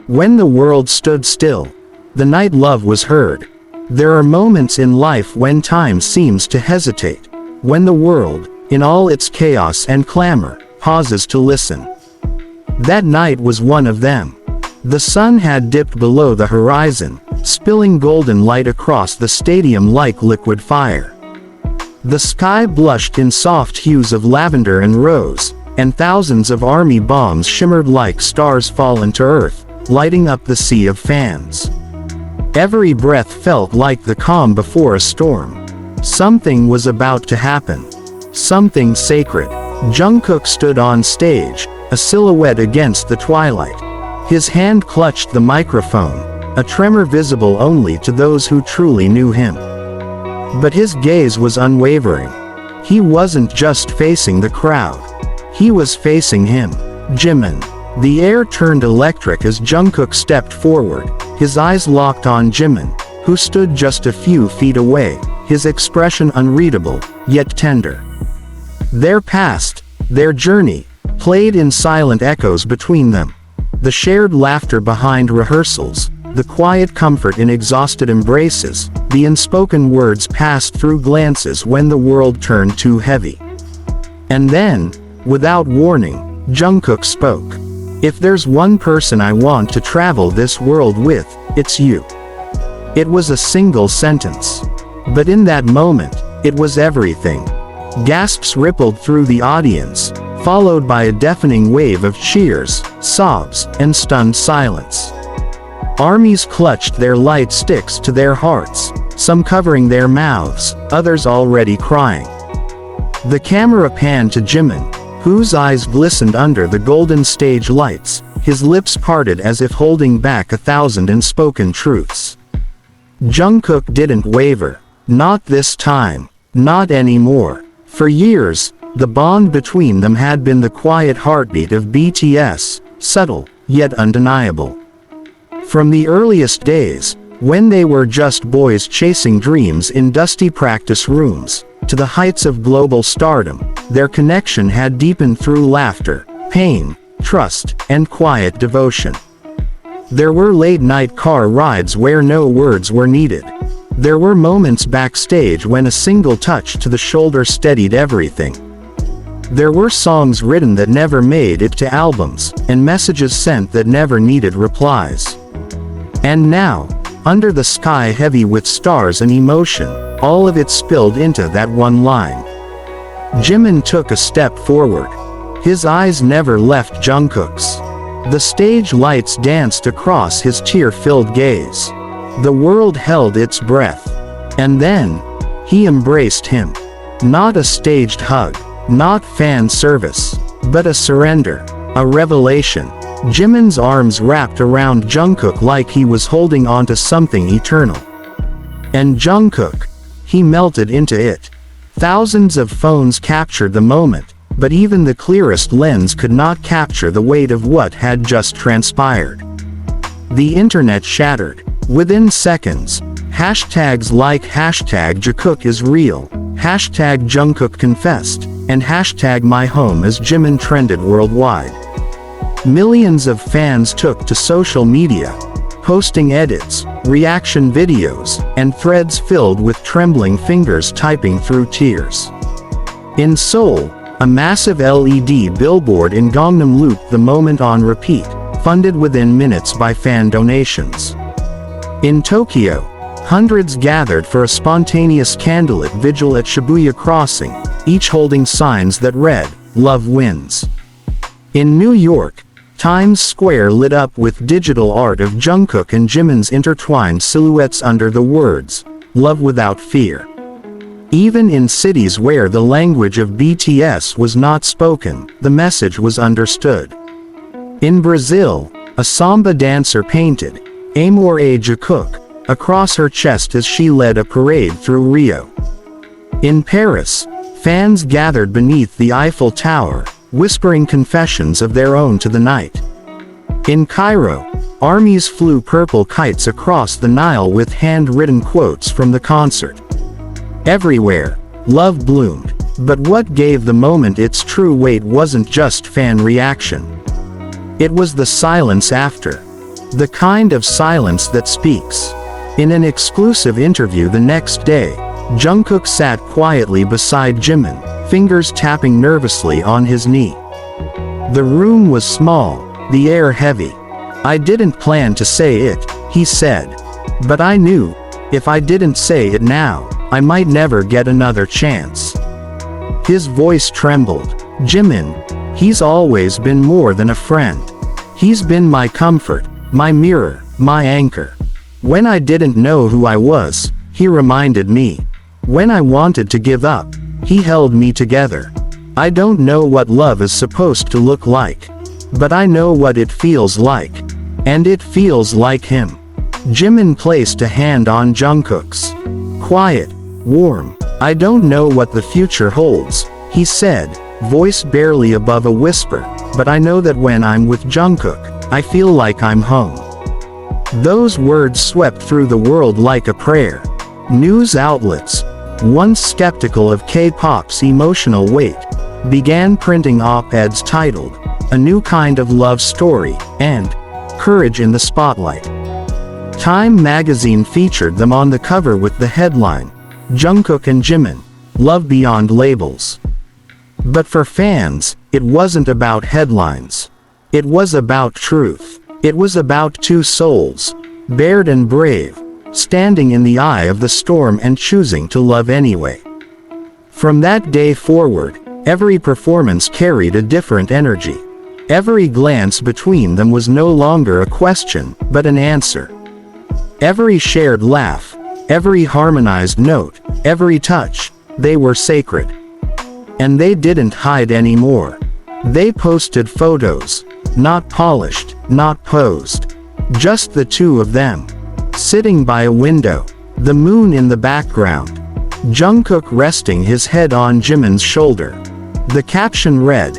When the world stood still, the night love was heard. There are moments in life when time seems to hesitate, when the world, in all its chaos and clamor, pauses to listen. That night was one of them. The sun had dipped below the horizon, spilling golden light across the stadium like liquid fire. The sky blushed in soft hues of lavender and rose, and thousands of army bombs shimmered like stars fallen to earth, lighting up the sea of fans. Every breath felt like the calm before a storm. Something was about to happen. Something sacred. Jungkook stood on stage, a silhouette against the twilight. His hand clutched the microphone, a tremor visible only to those who truly knew him. But his gaze was unwavering. He wasn't just facing the crowd. He was facing him, Jimin. The air turned electric as Jungkook stepped forward, his eyes locked on Jimin, who stood just a few feet away, his expression unreadable, yet tender. Their past, their journey, played in silent echoes between them. The shared laughter behind rehearsals, the quiet comfort in exhausted embraces, the unspoken words passed through glances when the world turned too heavy. And then, without warning, Jungkook spoke. "If there's one person I want to travel this world with, it's you." It was a single sentence. But in that moment, it was everything. Gasps rippled through the audience, followed by a deafening wave of cheers, sobs, and stunned silence. Armies clutched their light sticks to their hearts, some covering their mouths, others already crying. The camera panned to Jimin, whose eyes glistened under the golden stage lights, his lips parted as if holding back 1,000 unspoken truths. Jungkook didn't waver. Not this time. Not anymore. For years, the bond between them had been the quiet heartbeat of BTS, subtle, yet undeniable. From the earliest days, when they were just boys chasing dreams in dusty practice rooms, to the heights of global stardom, their connection had deepened through laughter, pain, trust, and quiet devotion. There were late-night car rides where no words were needed. There were moments backstage when a single touch to the shoulder steadied everything. There were songs written that never made it to albums, and messages sent that never needed replies. And now, under the sky heavy with stars and emotion, all of it spilled into that one line. Jimin took a step forward. His eyes never left Jungkook's. The stage lights danced across his tear-filled gaze. The world held its breath. And then, he embraced him. Not a staged hug, not fan service, but a surrender, a revelation. Jimin's arms wrapped around Jungkook like he was holding onto something eternal. And Jungkook, he melted into it. Thousands of phones captured the moment, but even the clearest lens could not capture the weight of what had just transpired. The internet shattered. Within seconds, hashtags like #JikookIsReal, #Jungkook and #MyHome as Jimin trended worldwide. Millions of fans took to social media, posting edits, reaction videos, and threads filled with trembling fingers typing through tears. In Seoul, a massive LED billboard in Gangnam looped the moment on repeat, funded within minutes by fan donations. In Tokyo, hundreds gathered for a spontaneous candlelit vigil at Shibuya Crossing, each holding signs that read, "Love wins." In New York, Times Square lit up with digital art of Jungkook and Jimin's intertwined silhouettes under the words, "Love without fear." Even in cities where the language of BTS was not spoken, the message was understood. In Brazil, a samba dancer painted, "Amor a Jikook," across her chest as she led a parade through Rio. In Paris, fans gathered beneath the Eiffel Tower, whispering confessions of their own to the night. In Cairo, armies flew purple kites across the Nile with hand-written quotes from the concert. Everywhere, love bloomed, But what gave the moment its true weight wasn't just fan reaction. It was the silence after. The kind of silence that speaks. In an exclusive interview the next day, Jungkook sat quietly beside Jimin, fingers tapping nervously on his knee. The room was small, the air heavy. "I didn't plan to say it," he said. "But I knew, if I didn't say it now, I might never get another chance." His voice trembled. "Jimin, he's always been more than a friend. He's been my comfort, my mirror, my anchor. When I didn't know who I was, he reminded me. When I wanted to give up, he held me together. I don't know what love is supposed to look like. But I know what it feels like. And it feels like him." Jimin placed a hand on Jungkook's. "Quiet, warm. I don't know what the future holds," he said, voice barely above a whisper, "but I know that when I'm with Jungkook, I feel like I'm home." Those words swept through the world like a prayer. News outlets, once skeptical of K-pop's emotional weight, began printing op-eds titled, "A New Kind of Love Story," and "Courage in the Spotlight." Time magazine featured them on the cover with the headline, "Jungkook and Jimin, Love Beyond Labels." But for fans, it wasn't about headlines. It was about truth. It was about two souls, bared and brave, standing in the eye of the storm and choosing to love anyway. From that day forward, every performance carried a different energy. Every glance between them was no longer a question, but an answer. Every shared laugh, every harmonized note, every touch, they were sacred. And they didn't hide anymore. They posted photos, not polished, not posed. Just the two of them. Sitting by a window, the moon in the background. Jungkook resting his head on Jimin's shoulder. The caption read,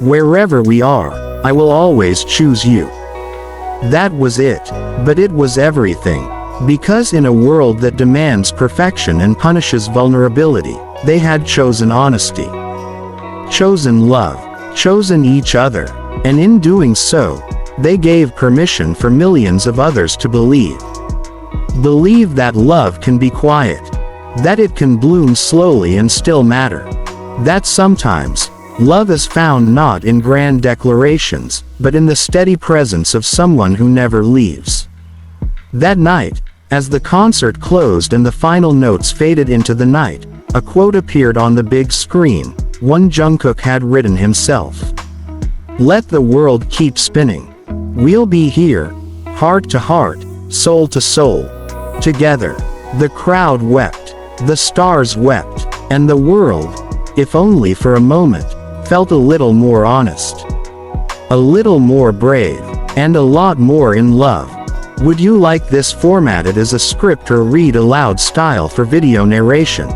"Wherever we are, I will always choose you." That was it, but it was everything. Because in a world that demands perfection and punishes vulnerability, they had chosen honesty. Chosen love. Chosen each other. And in doing so, they gave permission for millions of others to believe. Believe that love can be quiet. That it can bloom slowly and still matter. That sometimes, love is found not in grand declarations, but in the steady presence of someone who never leaves. That night, as the concert closed and the final notes faded into the night, a quote appeared on the big screen, one Jungkook had written himself. "Let the world keep spinning. We'll be here, heart to heart, soul to soul, together." The crowd wept, the stars wept, and the world, if only for a moment, felt a little more honest. A little more brave, and a lot more in love. Would you like this formatted as a script or read aloud style for video narration?